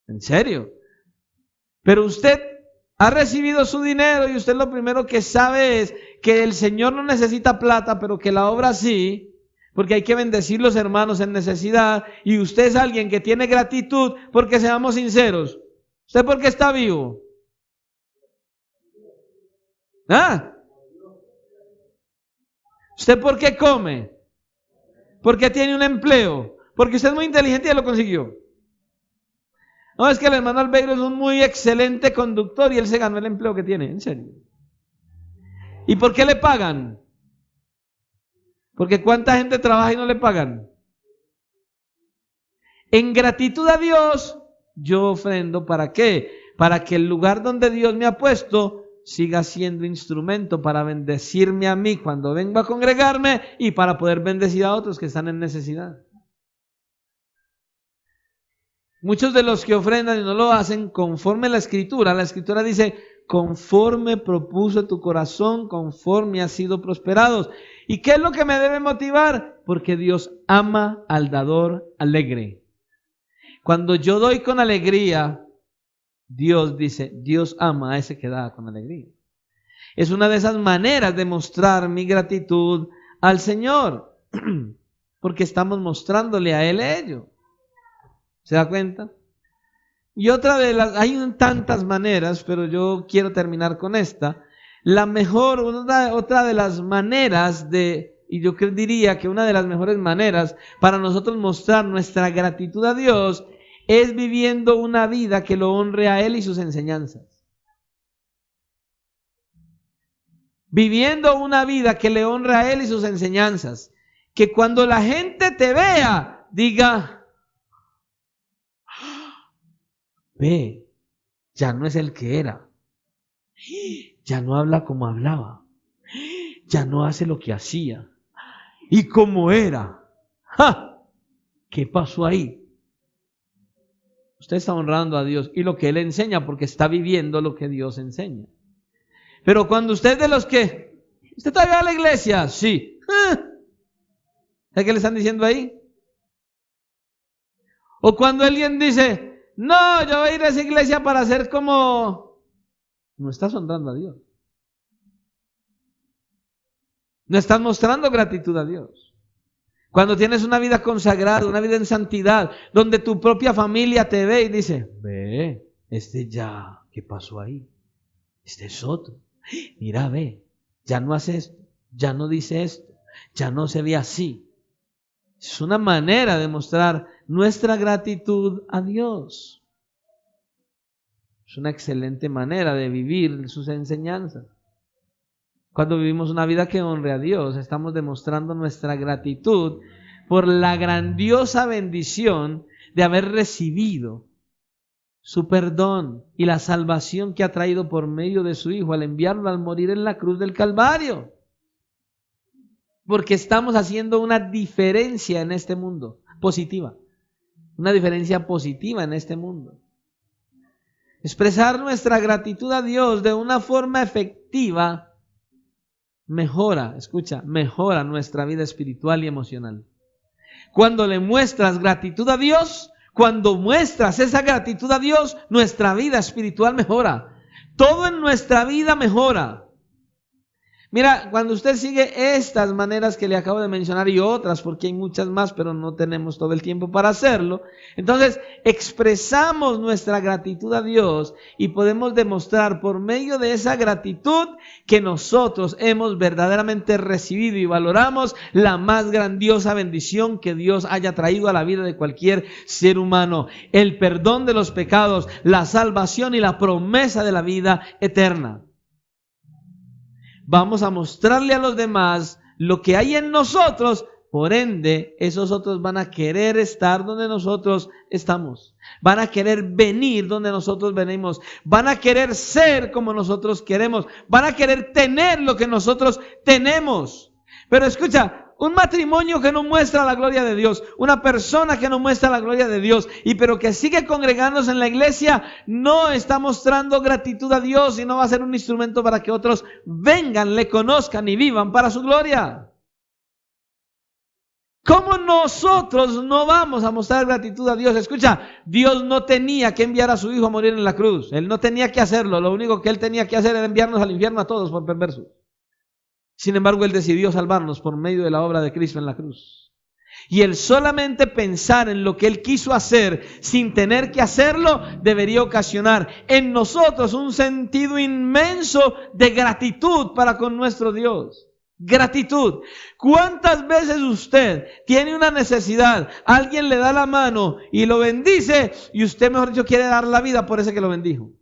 ¿En serio? Pero usted ha recibido su dinero y usted lo primero que sabe es que el Señor no necesita plata, pero que la obra sí. Porque hay que bendecir los hermanos en necesidad. Y usted es alguien que tiene gratitud, porque seamos sinceros. ¿Usted por qué está vivo? ¿Ah? ¿Usted por qué come? Porque tiene un empleo. Porque usted es muy inteligente y ya lo consiguió. No, es que el hermano Albeiro es un muy excelente conductor y él se ganó el empleo que tiene. En serio. ¿Y por qué le pagan? Porque ¿cuánta gente trabaja y no le pagan? En gratitud a Dios, yo ofrendo. ¿Para qué? Para que el lugar donde Dios me ha puesto siga siendo instrumento para bendecirme a mí cuando vengo a congregarme y para poder bendecir a otros que están en necesidad. Muchos de los que ofrendan y no lo hacen conforme a la escritura dice, conforme propuso tu corazón, conforme has sido prosperados. ¿Y qué es lo que me debe motivar? Porque Dios ama al dador alegre. Cuando yo doy con alegría, Dios dice, Dios ama a ese que da con alegría. Es una de esas maneras de mostrar mi gratitud al Señor, porque estamos mostrándole a Él ello. ¿Se da cuenta? Y otra de las, hay tantas maneras, pero yo quiero terminar con esta. Otra de las maneras y yo diría que una de las mejores maneras para nosotros mostrar nuestra gratitud a Dios es viviendo una vida que lo honre a Él y sus enseñanzas. viviendo una vida que le honre a Él y sus enseñanzas. Que cuando la gente te vea, diga, ve, ya no es el que era. Ya no habla como hablaba. Ya no hace lo que hacía. Y como era. ¡Ja! ¿Qué pasó ahí? Usted está honrando a Dios y lo que Él enseña porque está viviendo lo que Dios enseña. Pero cuando usted es de los que, ¿usted todavía va a la iglesia? Sí. ¿Sabe qué le están diciendo ahí? O cuando alguien dice, no, yo voy a ir a esa iglesia para hacer como... No estás honrando a Dios. No estás mostrando gratitud a Dios. Cuando tienes una vida consagrada, una vida en santidad, donde tu propia familia te ve y dice, ve, ya, ¿qué pasó ahí? Este es otro. Mira, ve, ya no hace esto, ya no dice esto, ya no se ve así. Es una manera de mostrar nuestra gratitud a Dios. Es una excelente manera de vivir sus enseñanzas. Cuando vivimos una vida que honre a Dios, estamos demostrando nuestra gratitud por la grandiosa bendición de haber recibido su perdón y la salvación que ha traído por medio de su Hijo al enviarlo al morir en la cruz del Calvario. Porque estamos haciendo una diferencia en este mundo, positiva. Una diferencia positiva en este mundo. Expresar nuestra gratitud a Dios de una forma efectiva mejora nuestra vida espiritual y emocional. Cuando le muestras gratitud a Dios, cuando muestras esa gratitud a Dios, nuestra vida espiritual mejora. Todo en nuestra vida mejora. Mira, cuando usted sigue estas maneras que le acabo de mencionar y otras, porque hay muchas más, pero no tenemos todo el tiempo para hacerlo, entonces expresamos nuestra gratitud a Dios y podemos demostrar por medio de esa gratitud que nosotros hemos verdaderamente recibido y valoramos la más grandiosa bendición que Dios haya traído a la vida de cualquier ser humano: el perdón de los pecados, la salvación y la promesa de la vida eterna. Vamos a mostrarle a los demás lo que hay en nosotros, por ende, esos otros van a querer estar donde nosotros estamos. Van a querer venir donde nosotros venimos. Van a querer ser como nosotros queremos. Van a querer tener lo que nosotros tenemos. Pero escucha, un matrimonio que no muestra la gloria de Dios, una persona que no muestra la gloria de Dios, pero que sigue congregándose en la iglesia, no está mostrando gratitud a Dios y no va a ser un instrumento para que otros vengan, le conozcan y vivan para su gloria. ¿Cómo nosotros no vamos a mostrar gratitud a Dios? Escucha, Dios no tenía que enviar a su Hijo a morir en la cruz. Él no tenía que hacerlo. Lo único que Él tenía que hacer era enviarnos al infierno a todos por perversos. Sin embargo, Él decidió salvarnos por medio de la obra de Cristo en la cruz. Y el solamente pensar en lo que Él quiso hacer sin tener que hacerlo debería ocasionar en nosotros un sentido inmenso de gratitud para con nuestro Dios. Gratitud. ¿Cuántas veces usted tiene una necesidad, alguien le da la mano y lo bendice y usted, mejor dicho, quiere dar la vida por ese que lo bendijo?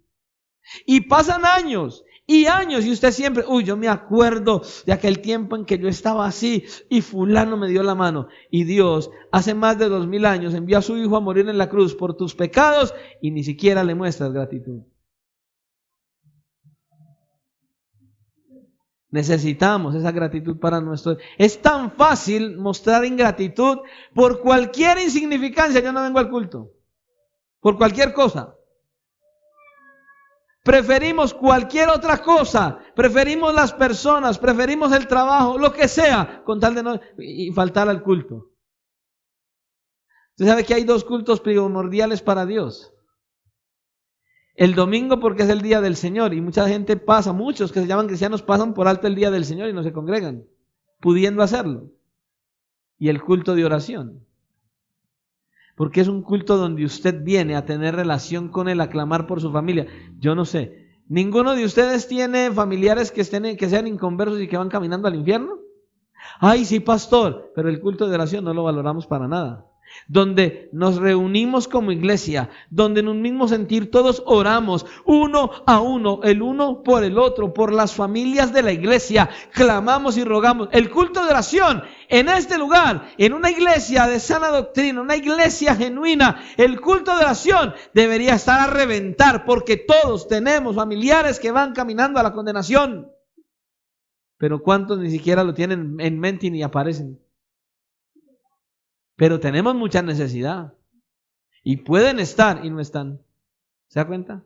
Y pasan años y años y usted siempre, yo me acuerdo de aquel tiempo en que yo estaba así y fulano me dio la mano. Y Dios hace más de 2000 años envió a su Hijo a morir en la cruz por tus pecados y ni siquiera le muestras gratitud. Necesitamos esa gratitud para nuestro... Es tan fácil mostrar ingratitud por cualquier insignificancia. Yo no vengo al culto. Por cualquier cosa. Preferimos cualquier otra cosa, preferimos las personas, preferimos el trabajo, lo que sea, con tal de no y faltar al culto. Usted sabe que hay dos cultos primordiales para Dios. El domingo porque es el día del Señor y mucha gente pasa, muchos que se llaman cristianos pasan por alto el día del Señor y no se congregan, pudiendo hacerlo. Y el culto de oración. Porque es un culto donde usted viene a tener relación con Él, a clamar por su familia. Yo no sé, ¿ninguno de ustedes tiene familiares que sean inconversos y que van caminando al infierno? Ay, sí, pastor, pero el culto de oración no lo valoramos para nada. donde nos reunimos como iglesia, donde en un mismo sentir todos oramos uno a uno, el uno por el otro, por las familias de la iglesia, clamamos y rogamos. El culto de oración en este lugar, en una iglesia de sana doctrina, una iglesia genuina, el culto de oración debería estar a reventar, porque todos tenemos familiares que van caminando a la condenación. Pero ¿cuántos ni siquiera lo tienen en mente y ni aparecen? Pero tenemos mucha necesidad. Y pueden estar y no están. ¿Se da cuenta?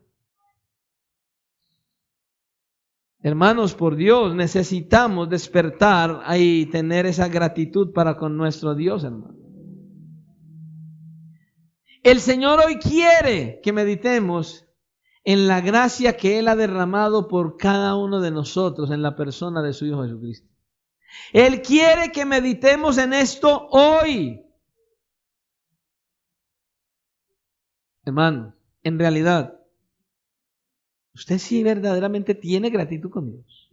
Hermanos, por Dios, necesitamos despertar y tener esa gratitud para con nuestro Dios, hermano. El Señor hoy quiere que meditemos en la gracia que Él ha derramado por cada uno de nosotros en la persona de su Hijo Jesucristo. Él quiere que meditemos en esto hoy. Hermano, en realidad, ¿usted sí verdaderamente tiene gratitud con Dios?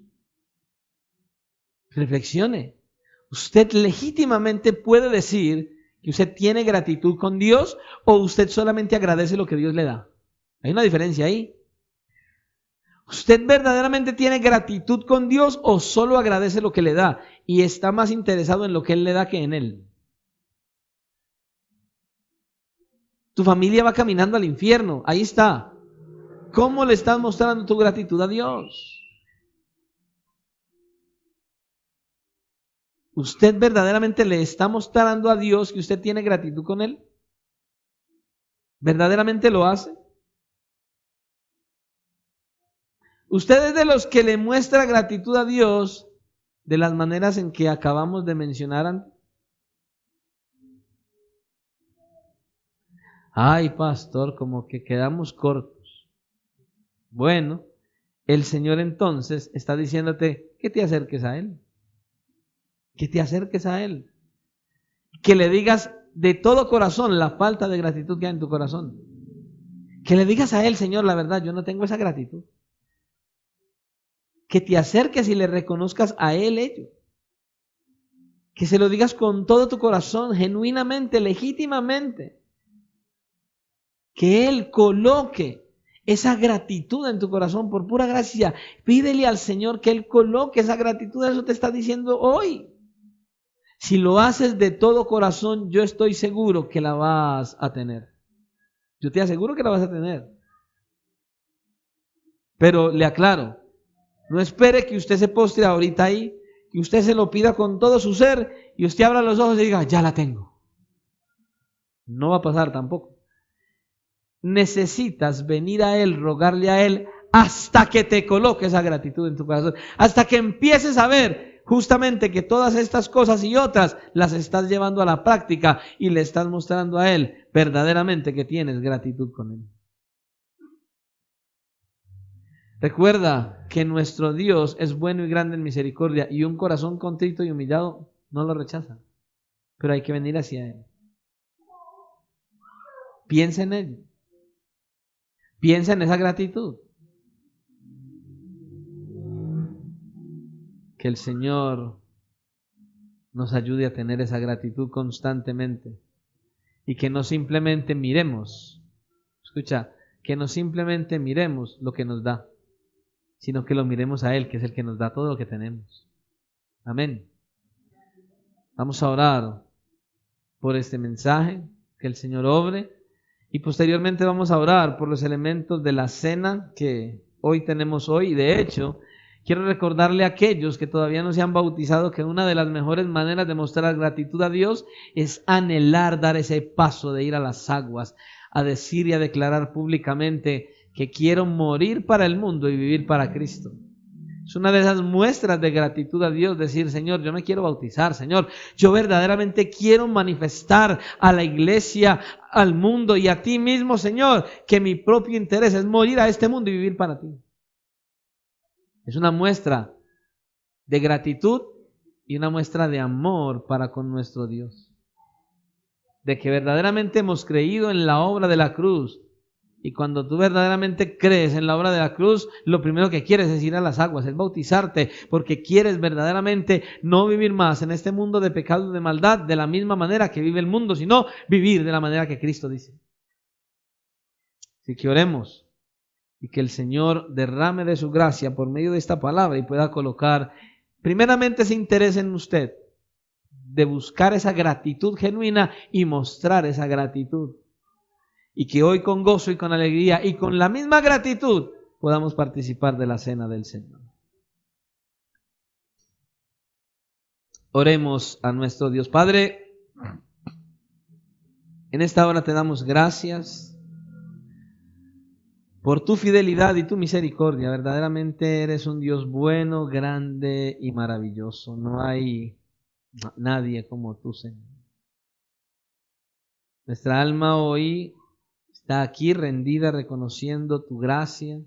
Reflexione. ¿Usted legítimamente puede decir que usted tiene gratitud con Dios o usted solamente agradece lo que Dios le da? Hay una diferencia ahí. ¿Usted verdaderamente tiene gratitud con Dios o solo agradece lo que le da y está más interesado en lo que Él le da que en Él? Tu familia va caminando al infierno, ahí está. ¿Cómo le estás mostrando tu gratitud a Dios? ¿Usted verdaderamente le está mostrando a Dios que usted tiene gratitud con Él? ¿Verdaderamente lo hace? ¿Usted es de los que le muestra gratitud a Dios de las maneras en que acabamos de mencionar antes? Ay, pastor, como que quedamos cortos. Bueno, el Señor entonces está diciéndote que te acerques a Él. Que te acerques a Él. Que le digas de todo corazón la falta de gratitud que hay en tu corazón. Que le digas a Él, Señor, la verdad, yo no tengo esa gratitud. Que te acerques y le reconozcas a Él ello. Que se lo digas con todo tu corazón, genuinamente, legítimamente. Que Él coloque esa gratitud en tu corazón por pura gracia. Pídele al Señor que Él coloque esa gratitud. Eso te está diciendo hoy. Si lo haces de todo corazón, yo estoy seguro que la vas a tener. Yo te aseguro que la vas a tener. Pero le aclaro, no espere que usted se postre ahorita ahí, que usted se lo pida con todo su ser y usted abra los ojos y diga, ya la tengo. No va a pasar tampoco. Necesitas venir a Él, rogarle a Él, hasta que te coloque esa gratitud en tu corazón, hasta que empieces a ver justamente que todas estas cosas y otras las estás llevando a la práctica y le estás mostrando a Él verdaderamente que tienes gratitud con Él. Recuerda que nuestro Dios es bueno y grande en misericordia y un corazón contrito y humillado no lo rechaza, pero hay que venir hacia Él. Piensa en ello. Piensa en esa gratitud. Que el Señor nos ayude a tener esa gratitud constantemente y que no simplemente miremos, escucha, que no simplemente miremos lo que nos da, sino que lo miremos a Él, que es el que nos da todo lo que tenemos. Amén. Vamos a orar por este mensaje, que el Señor obre, y posteriormente vamos a orar por los elementos de la cena que hoy tenemos hoy. De hecho, quiero recordarle a aquellos que todavía no se han bautizado que una de las mejores maneras de mostrar gratitud a Dios es anhelar dar ese paso de ir a las aguas, a decir y a declarar públicamente que quiero morir para el mundo y vivir para Cristo. Es una de esas muestras de gratitud a Dios, decir, Señor, yo me quiero bautizar, Señor, yo verdaderamente quiero manifestar a la iglesia, al mundo y a ti mismo, Señor, que mi propio interés es morir a este mundo y vivir para ti. Es una muestra de gratitud y una muestra de amor para con nuestro Dios. De que verdaderamente hemos creído en la obra de la cruz Y cuando tú verdaderamente crees en la obra de la cruz, lo primero que quieres es ir a las aguas, es bautizarte, porque quieres verdaderamente no vivir más en este mundo de pecado y de maldad de la misma manera que vive el mundo, sino vivir de la manera que Cristo dice. Así que oremos y que el Señor derrame de su gracia por medio de esta palabra y pueda colocar primeramente ese interés en usted de buscar esa gratitud genuina y mostrar esa gratitud. Y que hoy con gozo y con alegría y con la misma gratitud podamos participar de la cena del Señor. Oremos a nuestro Dios. Padre, en esta hora te damos gracias por tu fidelidad y tu misericordia. Verdaderamente eres un Dios bueno, grande y maravilloso. No hay nadie como tú, Señor. Nuestra alma hoy está aquí rendida, reconociendo tu gracia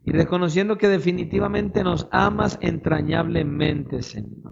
y reconociendo que definitivamente nos amas entrañablemente, Señor.